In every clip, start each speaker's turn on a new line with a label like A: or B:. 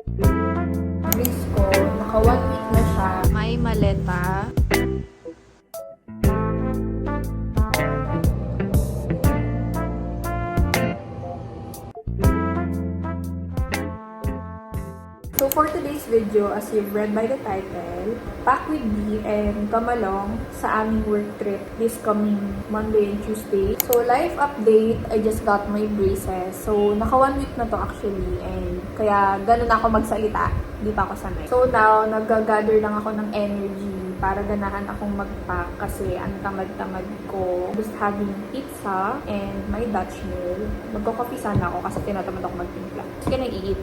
A: Brisco, naka 1 week na siya. May maleta. So for today's video, as you've read by the title, pack with me and come along sa aming work trip this coming Monday and Tuesday. So life update, I just got my braces. So naka 1 week na to actually, and kaya ganun ako magsalita, di pa ako sanay. So now, nag-gather lang ako ng energy para ganahan akong mag-pack kasi ang tamad-tamad ko. Just having pizza and my Dutch meal. Magko-coffee sana ako kasi tinatamad ako magtimpla. Just gonna eat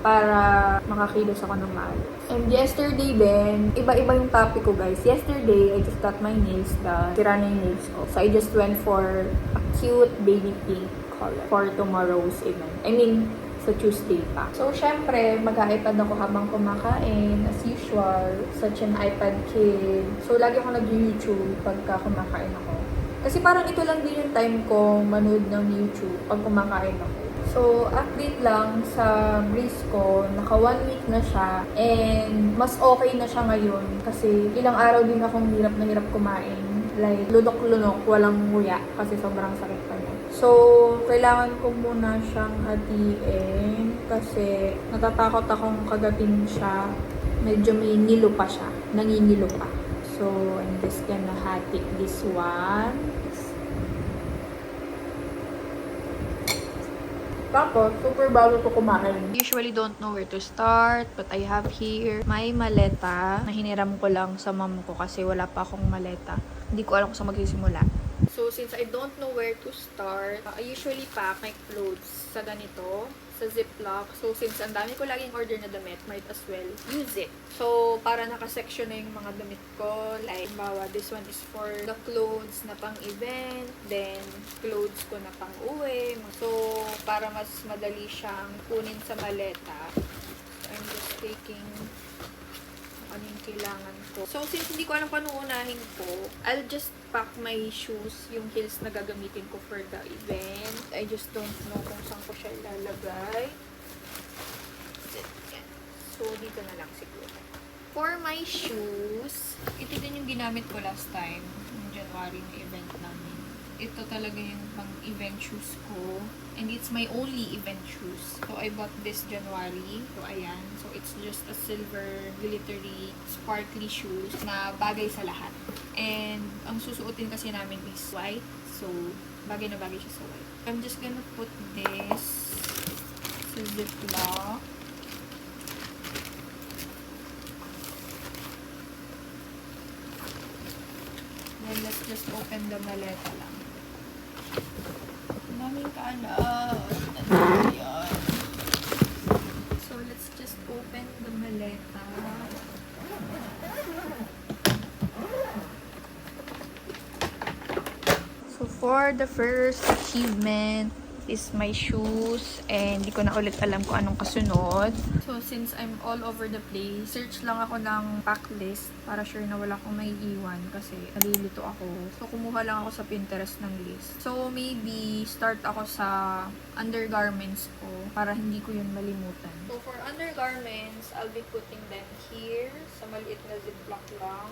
A: para makakilos ako ng maayos. And yesterday din, iba-iba yung topic ko guys. Yesterday, I just got my nails done. Sira na yung nails ko. So I just went for a cute baby pink color for tomorrow's event. I mean, sa Tuesday pa. So, syempre, mag-iPad ako habang kumakain. As usual, such an iPad kid. So, lagi ako nag-YouTube pagka kumakain ako. Kasi parang ito lang din yung time ko manood ng YouTube pag kumakain ako. So, update lang sa Brisco, naka 1 week na siya. And, mas okay na siya ngayon. Kasi, ilang araw din akong hirap na hirap kumain. Like, lunok-lunok, walang nguya. Kasi sobrang sakit pa niya. So, kailangan ko muna siyang hatiin. Kasi, natatakot akong kagatin siya. Medyo may nilo pa siya. Nanginilo pa. So, I'm just gonna hati this one. Tapos, super bago ko kumain. Usually don't know where to start, but I have here my maleta na hiniram ko lang sa mom ko kasi wala pa akong maleta. Hindi ko alam kung saan magsisimula. So, since I don't know where to start, I usually pack my clothes sa ganito, sa Ziploc. So, since ang dami ko laging order na damit, might as well use it. So, para nakasection na yung mga damit ko. Like, bawa, this one is for the clothes na pang-event. Then, clothes ko na pang-uwi. So, para mas madali siyang kunin sa maleta. So, I'm just taking ano yung kailangan ko. So, since hindi ko alam kung anong unahin ko, I'll just pack my shoes, yung heels na gagamitin ko for the event. I just don't know kung saan ko siya ilalagay. So, dito na lang siguro. For my shoes, ito din yung ginamit ko last time, yung January na event namin. Ito talaga yung pang-event shoes ko. And it's my only event shoes. So, I bought this January. So, ayan. So, it's just a silver, glittery, sparkly shoes na bagay sa lahat. And, ang susuotin kasi namin is white. So, bagay na bagay siya sa white. I'm just gonna put this sa Ziploc. Then, let's just open the maleta lang. Daming kalat. Ayan. So, let's just open the maleta. So, for the first achievement is my shoes. And di ko na ulit alam kung anong kasunod. So, since I'm all over the place, search lang ako ng pack list para sure na wala akong may iwan kasi nalilito ako. So, kumuha lang ako sa Pinterest ng list. So, maybe start ako sa undergarments ko para hindi ko yun malimutan. So, for undergarments, I'll be putting them here sa maliit na ziploc lang.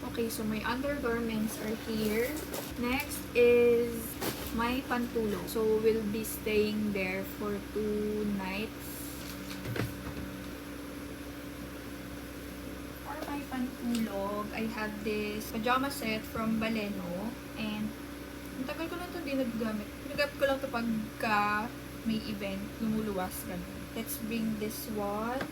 A: Okay, so my undergarments are here. Next is my pantulog. So, we'll be staying there for 2 nights. For my pantulog, I have this pajama set from Baleno. And, ang tagal ko na ito din nagagamit. Pinagamit ko lang ito pagka may event, lumuluwas, ganun. Let's bring this one.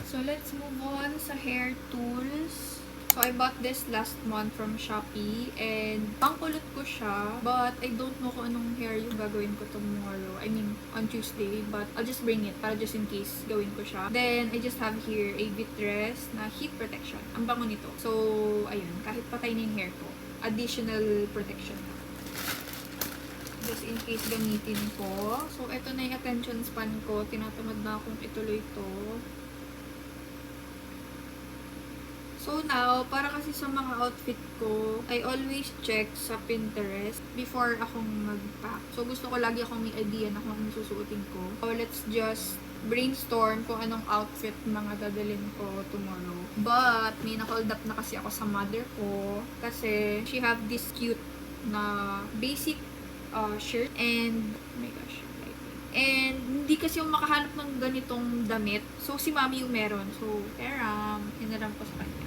A: So, let's move on sa hair tools. So, I bought this last month from Shopee. And, pangkulot ko siya. But, I don't know kung anong hair yung gagawin ko tomorrow. I mean, on Tuesday. But, I'll just bring it para just in case gawin ko siya. Then, I just have here a Vitress na heat protection. Ang bango nito. So, ayun. Kahit patay na yung hair ko. Additional protection na. Just in case gamitin ko. So, ito na yung attention span ko. Tinatamad na akong ituloy ito. So now, para kasi sa mga outfit ko, I always check sa Pinterest before akong mag-pack. So gusto ko lagi akong may idea na kung anong susuotin ko. So let's just brainstorm kung anong outfit mga dadalhin ko tomorrow. But, may na-hold up na kasi ako sa mother ko kasi she have this cute na basic shirt and, oh my gosh, and hindi kasi yung makahanap ng ganitong damit. So, si mami yung meron. So, hinaram ko sa kanya.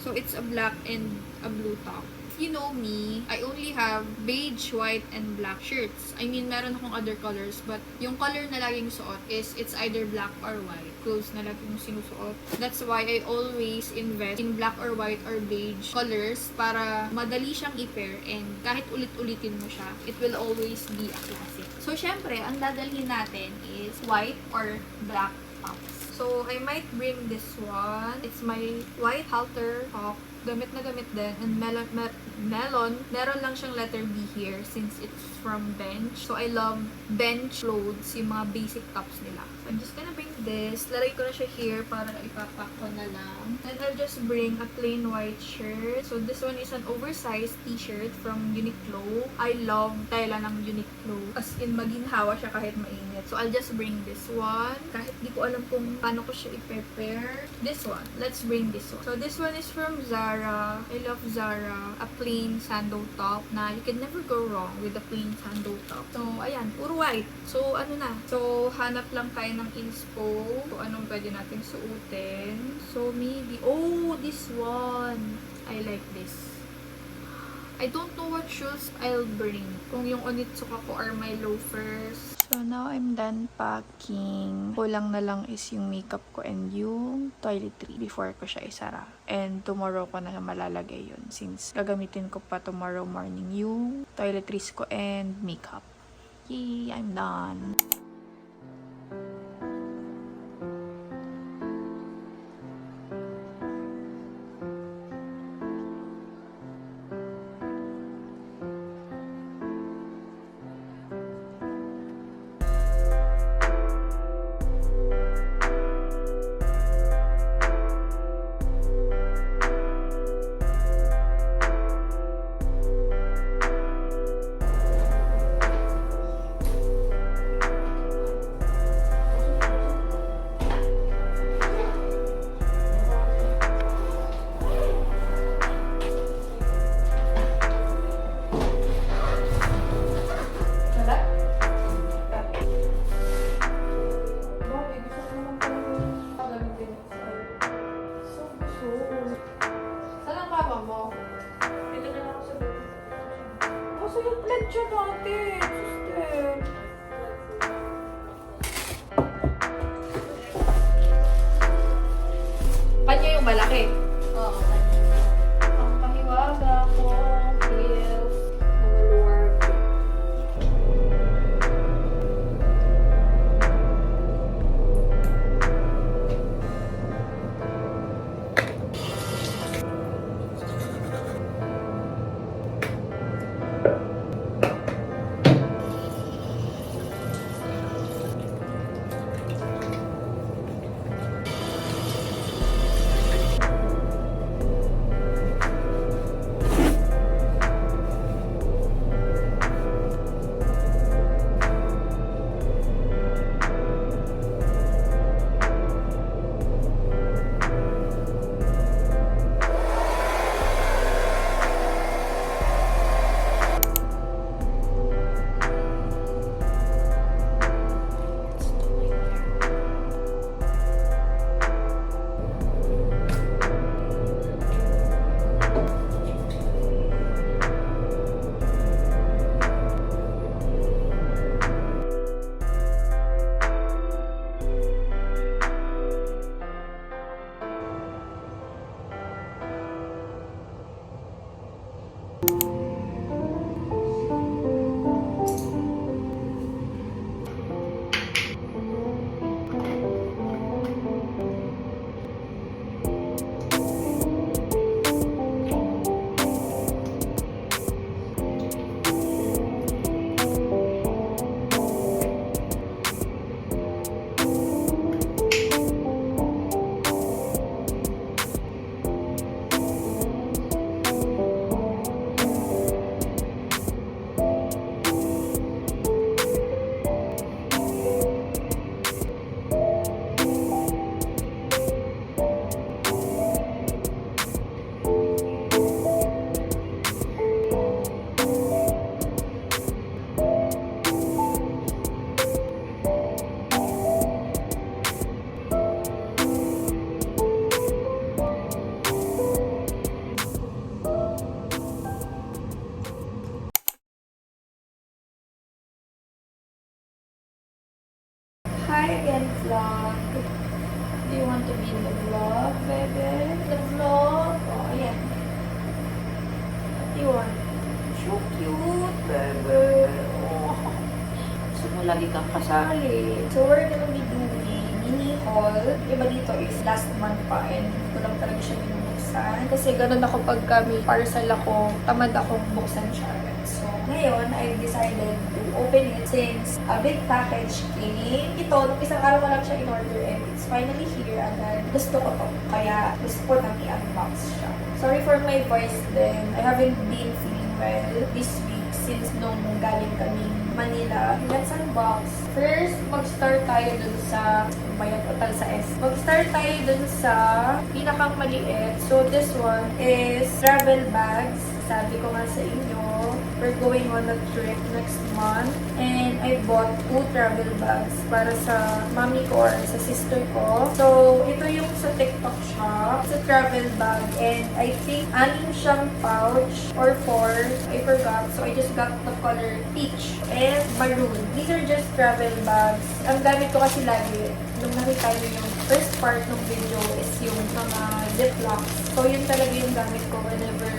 A: So, it's a black and a blue top. If you know me, I only have beige, white, and black shirts. I mean, meron akong other colors, but yung color na laging suot is it's either black or white. Clothes na laging sinusuot. That's why I always invest in black or white or beige colors para madali siyang i-pair and kahit ulit-ulitin mo siya, it will always be a classic. So, syempre, ang dadalhin natin is white or black tops. So, I might bring this one. It's my white halter top. Gamit na gamit din. And melon, meron lang siyang letter B here since it's from Bench. So, I love Bench clothes, yung mga basic tops nila. So, I'm just gonna bring this. Laray ko na siya here para ipapak ko na lang. And I'll just bring a plain white shirt. So, this one is an oversized t-shirt from Uniqlo. I love tela ng Uniqlo. As in, maginhawa siya kahit mainit. So, I'll just bring this one. Kahit di ko alam kung paano ko siya i-prepare. This one. Let's bring this one. So, this one is from Zara. I love Zara. A plain sandal top na you can never go wrong with a plain sandal top. So, ayan. Puro white. So, ano na. So, hanap lang tayo ng inspo. So, anong pwede natin suotin. So, maybe, oh, this one. I like this. I don't know what shoes I'll bring. Kung yung Onitsuka ko or my loafers. So, now I'm done packing. Kulang na lang is yung makeup ko and yung toiletry before ko siya isara. And tomorrow ko na malalagay yun since gagamitin ko pa tomorrow morning yung toiletries ko and makeup. Yay! I'm done! Plancha natin, sister. Kanya yung malaki? Oo, kanya. Ang pahiwaga ko, heels, maluwag. and vlog. Do you want to be in the vlog, baby? The vlog? Oh, ayan. What do you want? So cute, baby. Oh.
B: So, mo lagi kang kasali.
A: So, we're gonna be doing mini haul. Iba dito is last month pa and hindi ko lang talaga siya binubuksan. Kasi ganun ako pag may parcel ako, tamad akong buksan siya. So, ngayon, I've decided to open it since a big package came. Ito, nung isang araw ko lang siya in-order and it's finally here agad. Gusto ko to. Kaya, gusto ko nang i-unbox siya. Sorry for my voice then. I haven't been feeling well this week since nung galing kaming Manila. Let's unbox. First, mag-start tayo dun sa bayan total sa S. Mag-start tayo dun sa pinakang maliit. So, this one is travel bags. Sabi ko nga sa inyo, we're going on a trip next month. And I bought 2 travel bags para sa mami ko or sa sister ko. So, ito yung sa TikTok shop. It's a travel bag. And I think 6 siyang pouch or 4. I forgot. So, I just got the color peach and maroon. These are just travel bags. Ang gamit ko kasi lagi, nung nakita nyo yung first part ng video is yung mga ziplock. So, yun talaga yung gamit ko whenever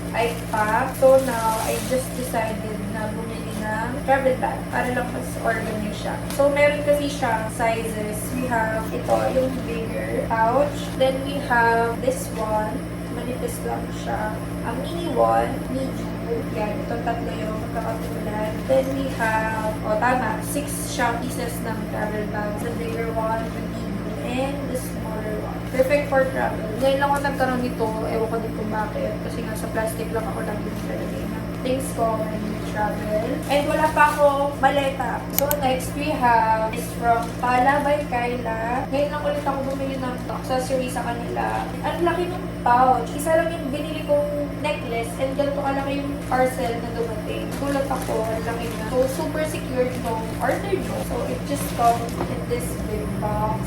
A: I pack. So, now, I just decided na bumili ng travel bag para lang mas organize siya. So, meron kasi siya sizes. We have ito, yung bigger pouch. Then, we have this one. Manipis lang siya. Ang mini one, medium. Yan, itong tatlo yung magkakatulad. Then, we have, tama, 6 siya pieces ng travel bag. The bigger one, the medium, and the smaller one. Perfect for travel. Ngayon lang ako nagkaroon nito, ewan ko din kung bakit. Kasi nga sa plastic lang ako lang din talaga na things ko when we travel. And wala pa ako maleta. So next we have is from Pala by Kyla. Ngayon lang ulit ako bumili ng accessory sa kanila. Ang laki ng pouch. Isa lang yung binili kong necklace and ganito kalaki yung parcel na dumating. Gulat ako, ang laki na. So super secure itong order nyo. So it just comes in this big box.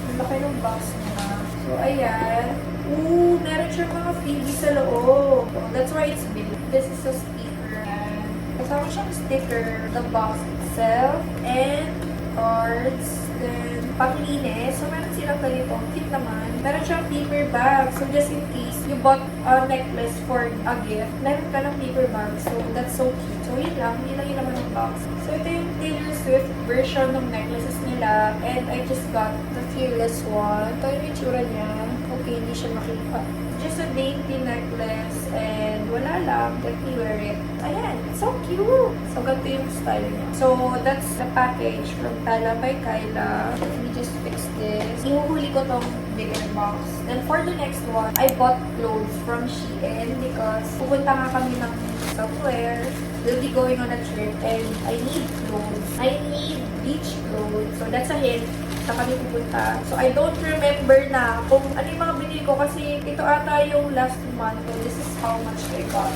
A: Ang laki ng box niya. So, ayan. Ooh, meron siyang mga freebies sa loob. So, that's why it's big. This is a sticker. Ayan. Kasama siyang sticker, the box itself, and cards, then panglinis. So, meron silang ganito. Cute naman. Meron siyang paper bag. So, just in case you bought a necklace for a gift, meron ka ng paper bag. So, that's so cute. So, yun lang. Yun lang yung naman ng box. So, ito yung Taylor Swift version ng necklaces nila. And I just got the Fearless one. Ito yung itsura niya. Okay, hindi siya makita. Just a dainty necklace. And wala lang. Let me wear it. Ayan. So cute. So, ganito yung style niya. So, that's the package from Tala by Kyla. Let me just fix this. Ihuhuli ko tong bigger box. Then, for the next one, I bought clothes from Shein because pupunta nga kami ng somewhere. We'll be going on a trip and I need clothes. I need beach clothes. So, that's a hint sa kami pupunta. So, I don't remember na kung ano yung mga binili ko kasi ito ata yung last month. So, this is how much I got.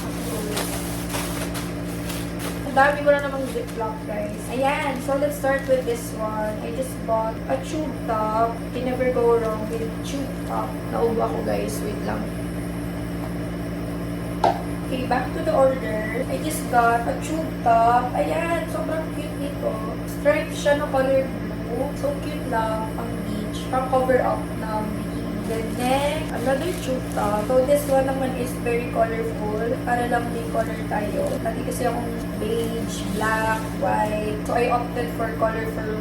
A: Ang dami ko na namang ziplock, guys. Ayan. So, let's start with this one. I just bought a tube top. You can never go wrong with tube top. Naubo ako, guys. Wait lang. Okay, back to the order. I just got a tube top. Ayan, sobrang cute nito. Striped siya na color blue. So cute lang, pang beach. Pang cover up ng bikini. Then next, another tube top. So this one naman is very colorful. Para lang may color tayo. Dati kasi akong beige, black, white. So I opted for colorful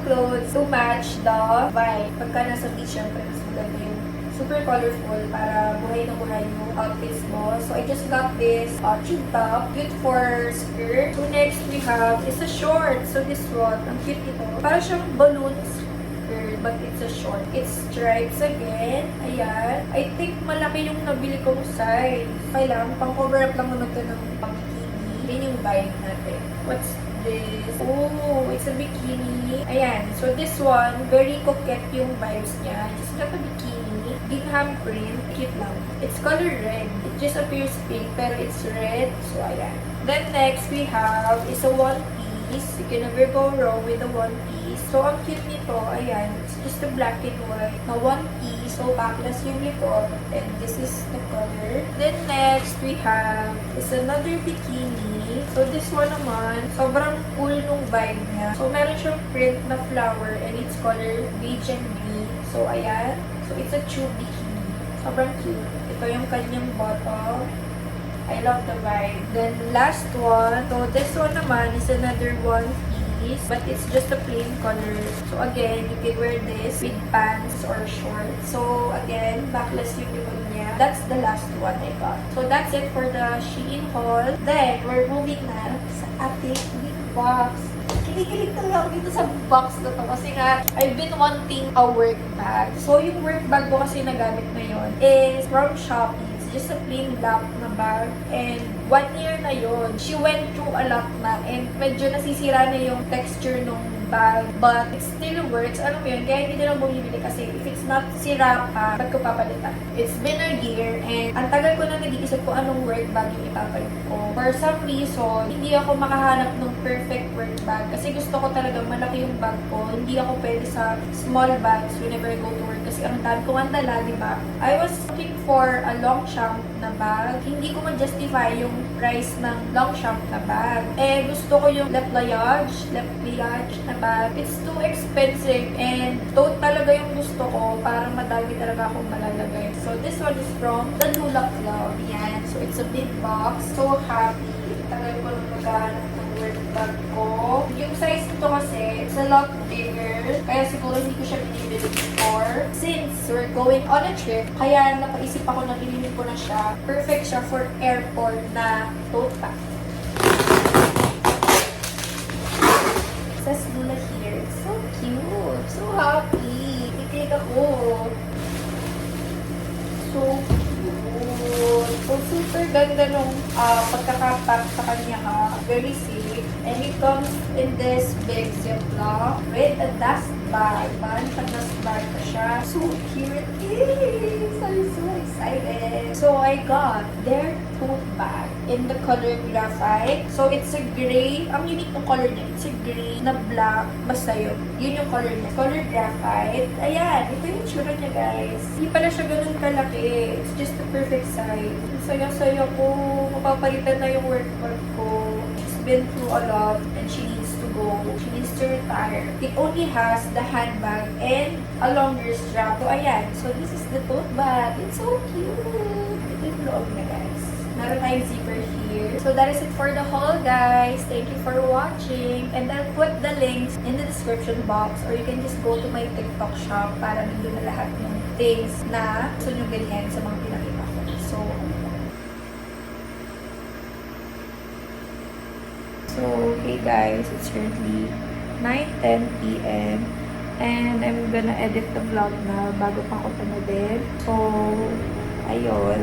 A: clothes to match the vibe. Pagka nasa beach, syempre mas maganda yung super colorful para buhay na buhay yung outfits mo. So, I just got this tube top. Cute for skirt. So, next we have is a short. So, this one, ang cute nito. Para siyang balloon skirt, but it's a short. It's stripes again. Ayan. I think malaki yung nabili kong size. Kailangan, pang-cover up lang naman ito ng pang-bikini. Yun yung vibe natin. What's this? Oh, it's a bikini. Ayan. So, this one, very coquette yung vibes niya. Just got a bikini. Gingham print. Cute lang. It's color red. It just appears pink, pero it's red. So, ayan. Then, next, we have is a one piece. You can never go wrong with a one piece. So, ang cute nito, ayan. It's just a black and white na one piece. So, backless yung likod. And this is the color. Then, next, we have is another bikini. So, this one naman, sobrang cool nung vibe niya. So, meron siyang print na flower and it's color beige and green. So, ayan. So, it's a tube bikini. Sobrang cute. Ito yung kanyang bottom. I love the vibe. Then, last one. So, this one naman is another one piece, but it's just a plain color. So, again, you can wear this with pants or shorts. So, again, backless yung likod niya. That's the last one I got. So, that's it for the Shein haul. Then, we're moving na sa ating big box. Kinikilig talaga ako dito sa box na to kasi nga, I've been wanting a work bag. So, yung work bag ko kasi nagamit ngayon is from Shopee. Just a plain black na bag. And 1 year na yon. She went through a lot na and medyo nasisira na yung texture nung bag. But it still works. Alam mo yun? Kaya hindi na lang bumibili kasi if it's not sira pa, ba't ko papalitan? It's been a year and ang tagal ko na nag-iisip ko anong work bag yung ipapalit ko. For some reason, hindi ako makahanap ng perfect work bag kasi gusto ko talaga malaki yung bag ko. Hindi ako pwede sa small bags whenever I go to work kasi ang dami kong andala, di ba? I was looking for a Longchamp na bag. Hindi ko ma-justify yung price ng Longchamp na bag. Eh, gusto ko yung Le Pliage na bag. It's too expensive and tote talaga yung gusto ko para madami talaga akong malalagay. So, this one is from the Lula Club. Yan. So, it's a big box. So happy. Tagal ko nung maghahanap ng work bag ko. Yung size nito kasi, it's a lot bigger. Kaya siguro hindi ko siya binibili before. Since we're going on a trip, kaya napaisip ako na binili ko na siya. Perfect siya for airport na tote bag. Says Lula here. It's so cute. So happy. Kiklik ako. So cute. So super ganda nung pagkakapack sa kanya ha. Very safe. And it comes in this big Ziploc with a dust bag. Dust bag pa siya. So cute. I'm so excited. So I got their tote bag in the color graphite. So it's a gray. Ang unique ng color niya. It's a gray na black. Basta yun. Yun yung color niya. Color graphite. Ayan. Ito yung tsura niya, guys. Hindi pala siya ganun kalaki. It's just the perfect size. Ang saya-saya ko. Mapapalitan na yung work bag ko. She's been through a lot and she needs to go. She needs to retire. It only has the handbag and a longer strap. So, ayan. So, this is the tote bag. It's so cute. Ito yung loob na, guys. Meron tayong zipper here. So, that is it for the haul, guys. Thank you for watching. And I'll put the links in the description box or you can just go to my TikTok shop para nandun na lahat ng things na gusto nyo ganyan sa mga pinakita ko. So, hey guys, it's currently 9:10 p.m. And I'm gonna edit the vlog na bago pa ako panodin. So, ayun.